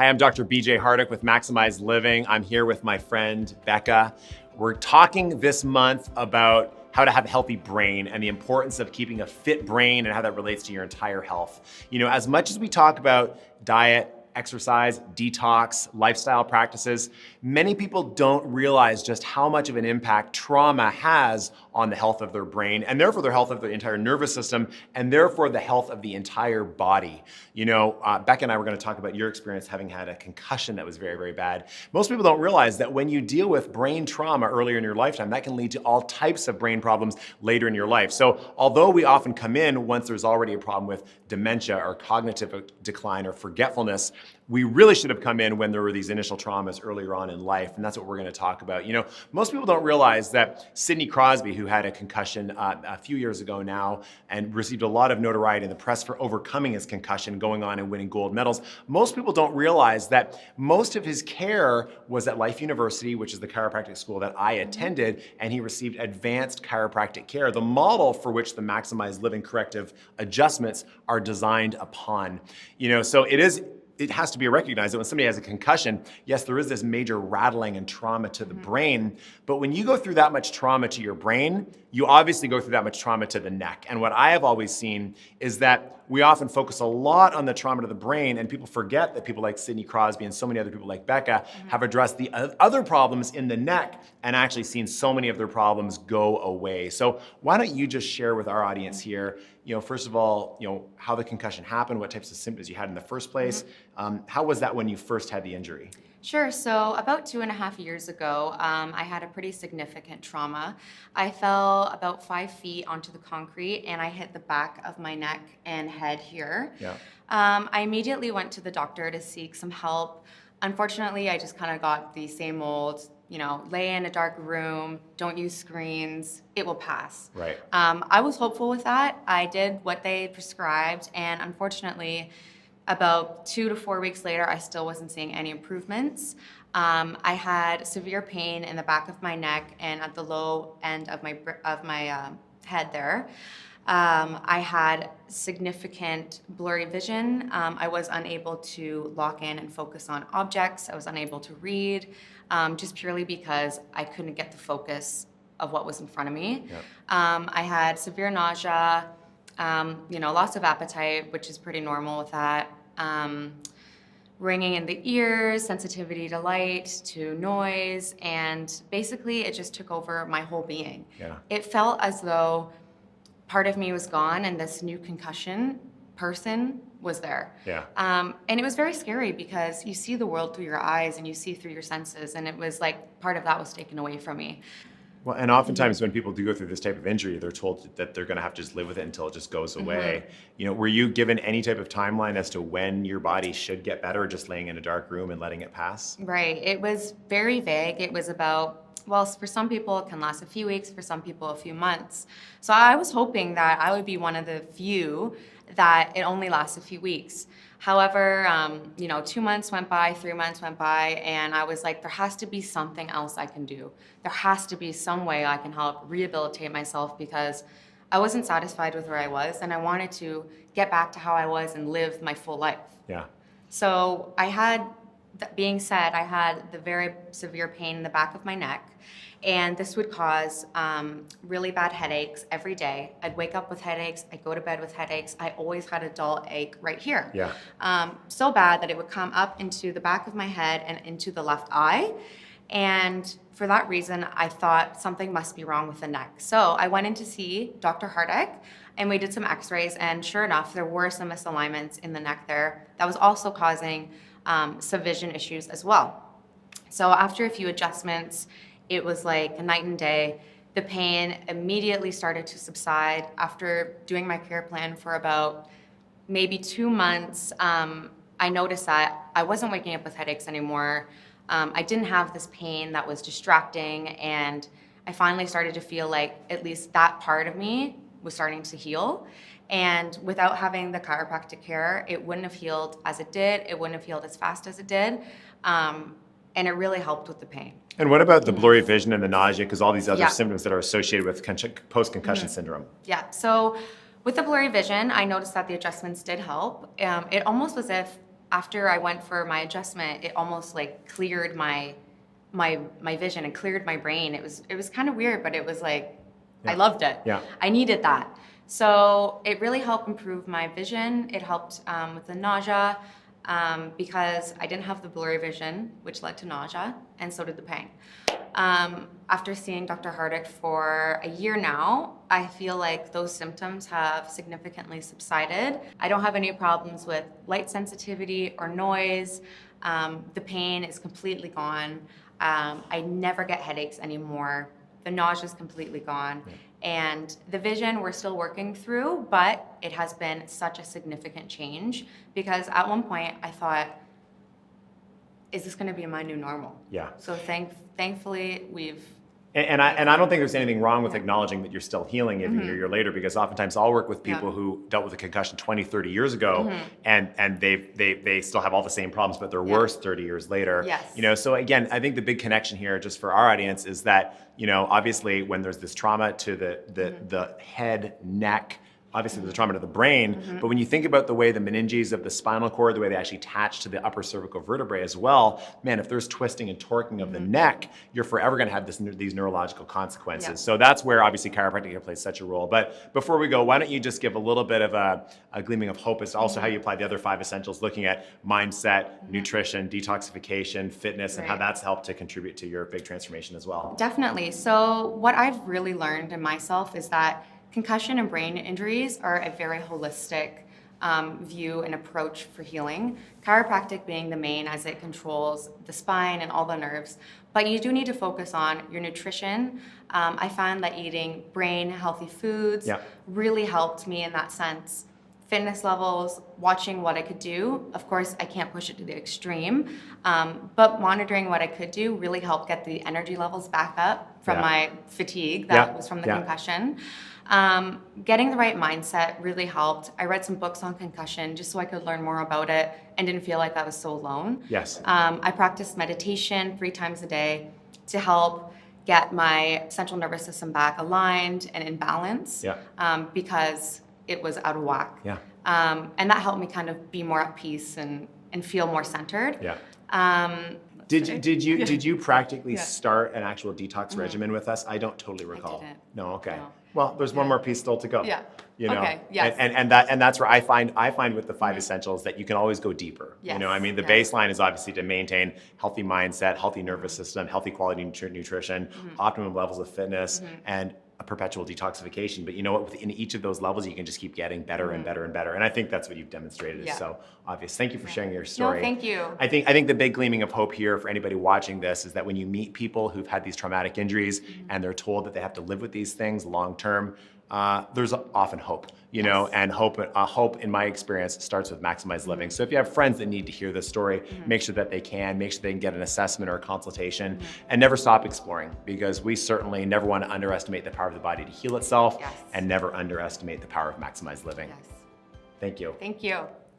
Hi, I'm Dr. BJ Hardick with MaxLiving. I'm here with my friend Becca. We're talking this month about how to have a healthy brain and the importance of keeping a fit brain and how that relates to your entire health. You know, as much as we talk about diet, exercise, detox, lifestyle practices, many people don't realize just how much of an impact trauma has on the health of their brain and therefore the health of the entire nervous system and therefore the health of the entire body. You know, Becca and I were going to talk about your experience having had a concussion that was very, very bad. Most people don't realize that when you deal with brain trauma earlier in your lifetime, that can lead to all types of brain problems later in your life. So although we often come in once there's already a problem with dementia or cognitive decline or forgetfulness, we really should have come in when there were these initial traumas earlier on in life, and that's what we're going to talk about. You know, most people don't realize that Sidney Crosby, who had a concussion a few years ago now and received a lot of notoriety in the press for overcoming his concussion, going on and winning gold medals, most people don't realize that most of his care was at Life University, which is the chiropractic school that I attended, and he received advanced chiropractic care, the model for which the MaxLiving corrective adjustments are designed upon. You know, so it has to be recognized that when somebody has a concussion, yes, there is this major rattling and trauma to the brain, but when you go through that much trauma to your brain, you obviously go through that much trauma to the neck. And what I have always seen is that we often focus a lot on the trauma to the brain, and people forget that people like Sidney Crosby and so many other people like Becca have addressed the other problems in the neck and actually seen so many of their problems go away. So why don't you just share with our audience here, you know, first of all, you know, how the concussion happened, what types of symptoms you had in the first place. How was that when you first had the injury? Sure. So about 2.5 years ago, I had a pretty significant trauma. I fell about 5 feet onto the concrete and I hit the back of my neck and head here. Yeah. I immediately went to the doctor to seek some help. Unfortunately, I just kind of got the same old, you know, lay in a dark room, don't use screens, it will pass. Right. I was hopeful with that. I did what they prescribed, and unfortunately, about 2 to 4 weeks later, I still wasn't seeing any improvements. I had severe pain in the back of my neck and at the low end of my head there. I had significant blurry vision. I was unable to lock in and focus on objects. I was unable to read, just purely because I couldn't get the focus of what was in front of me. Yep. I had severe nausea, you know, loss of appetite, which is pretty normal with that. Ringing in the ears, sensitivity to light, to noise, and basically it just took over my whole being. Yeah. It felt as though part of me was gone and this new concussion person was there. Yeah. And it was very scary because you see the world through your eyes and you see through your senses, and it was like part of that was taken away from me. Well, and oftentimes when people do go through this type of injury, they're told that they're going to have to just live with it until it just goes away. You know, were you given any type of timeline as to when your body should get better, just laying in a dark room and letting it pass? Right. It was very vague. It was about, well, for some people it can last a few weeks, for some people a few months. So I was hoping that I would be one of the few that it only lasts a few weeks. However, you know, 2 months went by, 3 months went by, and I was like, there has to be something else I can do. There has to be some way I can help rehabilitate myself because I wasn't satisfied with where I was, and I wanted to get back to how I was and live my full life. Yeah. So I had, that being said, I had the very severe pain in the back of my neck, and this would cause really bad headaches every day. I'd wake up with headaches, I'd go to bed with headaches. I always had a dull ache right here. Yeah. So bad that it would come up into the back of my head and into the left eye. And for that reason, I thought something must be wrong with the neck. So I went in to see Dr. Hardick, and we did some x-rays, and sure enough, there were some misalignments in the neck there that was also causing some vision issues as well. So after a few adjustments, it was like a night and day. The pain immediately started to subside. After doing my care plan for about maybe 2 months, I noticed that I wasn't waking up with headaches anymore. I didn't have this pain that was distracting, and I finally started to feel like at least that part of me was starting to heal. And without having the chiropractic care, it wouldn't have healed as it did. It wouldn't have healed as fast as it did. And it really helped with the pain. And what about the blurry vision and the nausea, because all these other symptoms that are associated with post-concussion syndrome? Yeah, so with the blurry vision, I noticed that the adjustments did help. It almost was as if after I went for my adjustment, it almost like cleared my vision and cleared my brain. It was kind of weird, but it was like, I loved it. Yeah. I needed that. So it really helped improve my vision. It helped with the nausea because I didn't have the blurry vision, which led to nausea, and so did the pain. After seeing Dr. Hardick for a year now, I feel like those symptoms have significantly subsided. I don't have any problems with light sensitivity or noise. The pain is completely gone. I never get headaches anymore. The nausea is completely gone. And the vision we're still working through, but it has been such a significant change because at one point I thought, is this going to be my new normal? Yeah. So thankfully we've. And I don't think there's anything wrong with acknowledging that you're still healing even a year later, because oftentimes I'll work with people who dealt with a concussion 20, 30 years ago, and they still have all the same problems, but they're worse 30 years later. Yes. You know, so again, I think the big connection here, just for our audience, is that, you know, obviously when there's this trauma to the head, neck, obviously there's a trauma to the brain, but when you think about the way the meninges of the spinal cord, the way they actually attach to the upper cervical vertebrae as well, man, if there's twisting and torquing of the neck, you're forever gonna have these neurological consequences. Yeah. So that's where obviously chiropractic plays such a role. But before we go, why don't you just give a little bit of a gleaming of hope as to also how you apply the other 5 essentials, looking at mindset, nutrition, detoxification, fitness, and how that's helped to contribute to your big transformation as well. Definitely. So what I've really learned in myself is that concussion and brain injuries are a very holistic view and approach for healing. Chiropractic being the main, as it controls the spine and all the nerves. But you do need to focus on your nutrition. I found that eating brain healthy foods really helped me in that sense. Fitness levels, watching what I could do. Of course, I can't push it to the extreme, but monitoring what I could do really helped get the energy levels back up from my fatigue that was from the concussion. Getting the right mindset really helped. I read some books on concussion just so I could learn more about it and didn't feel like I was so alone. Yes. I practiced meditation 3 times a day to help get my central nervous system back aligned and in balance because it was out of whack. Yeah. And that helped me kind of be more at peace and feel more centered. Yeah. Did you practically start an actual detox regimen with us? I don't totally recall. I didn't. No, okay. No. Well, there's one more piece still to go. Yeah. You know? Okay. Yes. And that's where I find with the 5 essentials that you can always go deeper. Yes. You know, I mean, the baseline is obviously to maintain healthy mindset, healthy nervous system, healthy quality nutrition, optimum levels of fitness, and a perpetual detoxification. But you know what? Within each of those levels, you can just keep getting better and better and better. And I think that's what you've demonstrated is so obvious. Thank you for sharing your story. No, thank you. I think the big gleaming of hope here for anybody watching this is that when you meet people who've had these traumatic injuries and they're told that they have to live with these things long term, there's often hope, you know, and hope in my experience starts with Maximize Living. So if you have friends that need to hear this story, make sure that they can get an assessment or a consultation, and never stop exploring, because we certainly never want to underestimate the power of the body to heal itself and never underestimate the power of Maximize Living. Yes. Thank you. Thank you.